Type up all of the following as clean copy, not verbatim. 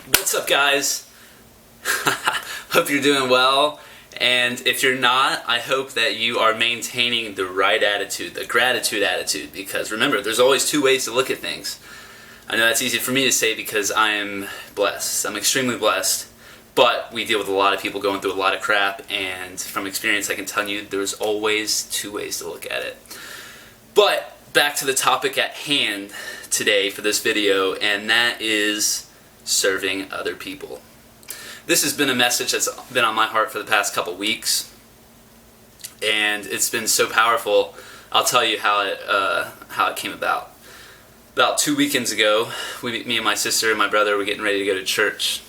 What's up, guys? Hope you're doing well, and if you're not, I hope that you are maintaining the right attitude, the gratitude attitude, because remember, there's always two ways to look at things. I know that's easy for me to say because I am blessed. I'm extremely blessed, but we deal with a lot of people going through a lot of crap, and from experience I can tell you there's always two ways to look at it. But back to the topic at hand today for this video, and that is serving other people. This has been a message that's been on my heart for the past couple weeks, and it's been so powerful. I'll tell you how it came about. About 2 weekends ago, me and my sister and my brother were getting ready to go to church.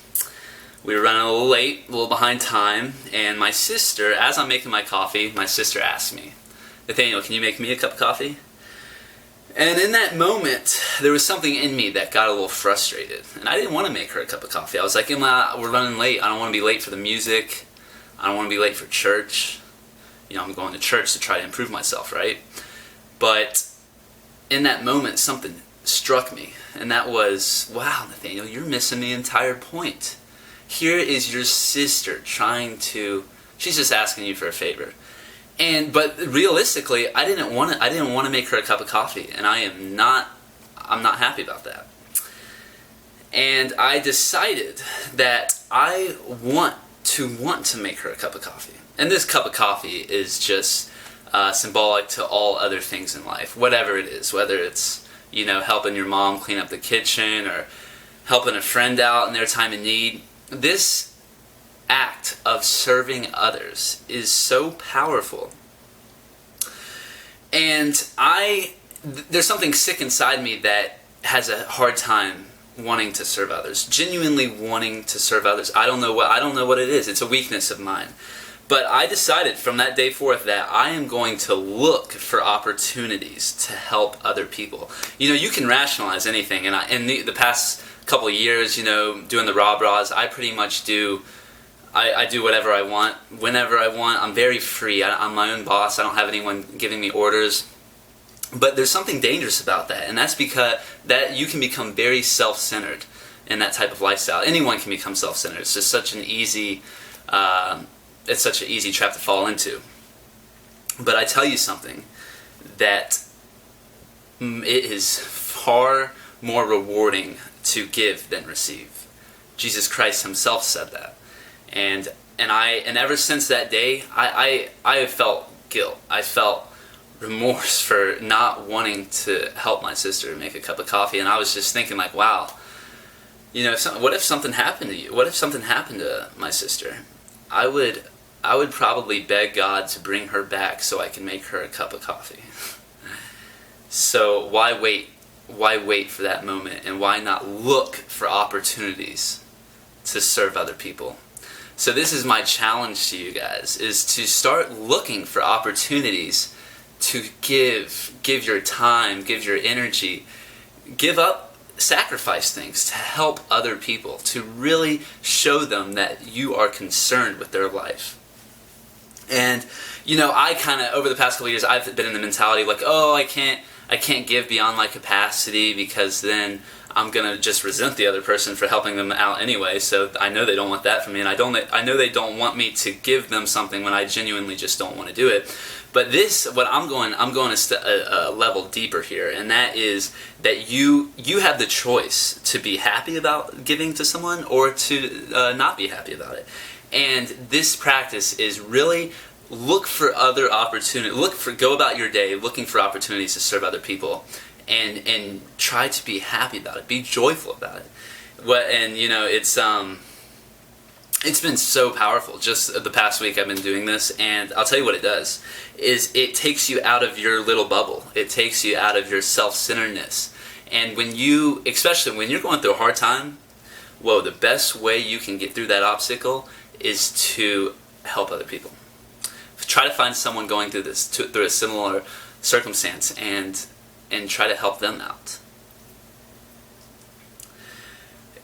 We were running a little late, a little behind time, and my sister, as I'm making my coffee, my sister asked me, "Nathaniel, can you make me a cup of coffee?" And in that moment, there was something in me that got a little frustrated. And I didn't want to make her a cup of coffee. I was like, we're running late. I don't want to be late for the music. I don't want to be late for church. You know, I'm going to church to try to improve myself, right? But in that moment, something struck me. And that was, wow, Nathaniel, you're missing the entire point. Here is your sister she's just asking you for a favor. But realistically, I didn't want to make her a cup of coffee, and I'm not happy about that. And I decided that I want to make her a cup of coffee. And this cup of coffee is just symbolic to all other things in life, whatever it is, whether it's, you know, helping your mom clean up the kitchen or helping a friend out in their time of need. This act of serving others is so powerful, and there's something sick inside me that has a hard time wanting to serve others, genuinely wanting to serve others. I don't know what it is. It's a weakness of mine, but I decided from that day forth that I am going to look for opportunities to help other people. You know, you can rationalize anything, and in the past couple of years, you know, doing the RawBrahs, I pretty much do. I do whatever I want, whenever I want. I'm very free. I'm my own boss. I don't have anyone giving me orders. But there's something dangerous about that, and that's because you can become very self-centered in that type of lifestyle. Anyone can become self-centered. It's just such an easy, it's such an easy trap to fall into. But I tell you something, that it is far more rewarding to give than receive. Jesus Christ himself said that. And ever since that day, I have felt guilt. I felt remorse for not wanting to help my sister make a cup of coffee. And I was just thinking, like, wow, you know, what if something happened to you? What if something happened to my sister? I would probably beg God to bring her back so I can make her a cup of coffee. So why wait? Why wait for that moment? And why not look for opportunities to serve other people? So this is my challenge to you guys, is to start looking for opportunities to give your time, give your energy, give up, sacrifice things to help other people, to really show them that you are concerned with their life. And, you know, I kind of, over the past couple of years, I've been in the mentality like, oh, I can't give beyond my capacity because then I'm going to just resent the other person for helping them out anyway, so I know they don't want that from me, and I know they don't want me to give them something when I genuinely just don't want to do it. But I'm going a level deeper here, and that is that you have the choice to be happy about giving to someone or to not be happy about it. And this practice is really look for other opportunities, go about your day looking for opportunities to serve other people. And try to be happy about it. Be joyful about it. And you know, it's been so powerful. Just the past week I've been doing this, and I'll tell you what it does. Is it takes you out of your little bubble. It takes you out of your self-centeredness. And especially when you're going through a hard time, whoa, the best way you can get through that obstacle is to help other people. Try to find someone going through through a similar circumstance, and try to help them out.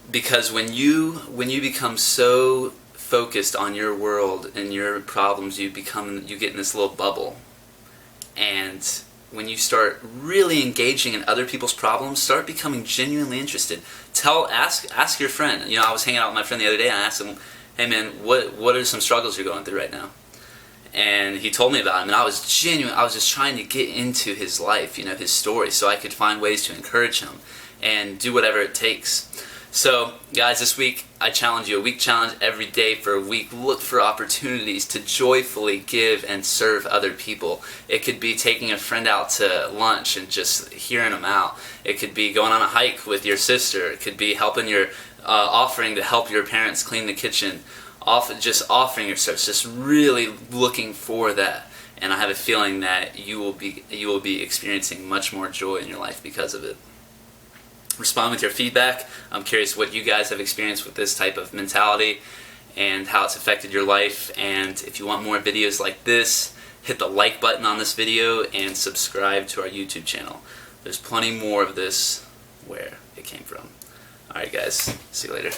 Because when you become so focused on your world and your problems, you get in this little bubble, and when you start really engaging in other people's problems, start becoming genuinely interested. Ask your friend. You know, I was hanging out with my friend the other day, and I asked him, "Hey man, what are some struggles you're going through right now?" And he told me about them, and I was genuine. I was just trying to get into his life, you know, his story, so I could find ways to encourage him and do whatever it takes. So, guys, this week I challenge you, a week challenge every day for a week. Look for opportunities to joyfully give and serve other people. It could be taking a friend out to lunch and just hearing them out. It could be going on a hike with your sister. It could be helping your offering to help your parents clean the kitchen. Just offering your service, just really looking for that. And I have a feeling that you will be experiencing much more joy in your life because of it. Respond with your feedback. I'm curious what you guys have experienced with this type of mentality and how it's affected your life. And if you want more videos like this, hit the like button on this video and subscribe to our YouTube channel. There's plenty more of this where it came from. Alright guys, see you later.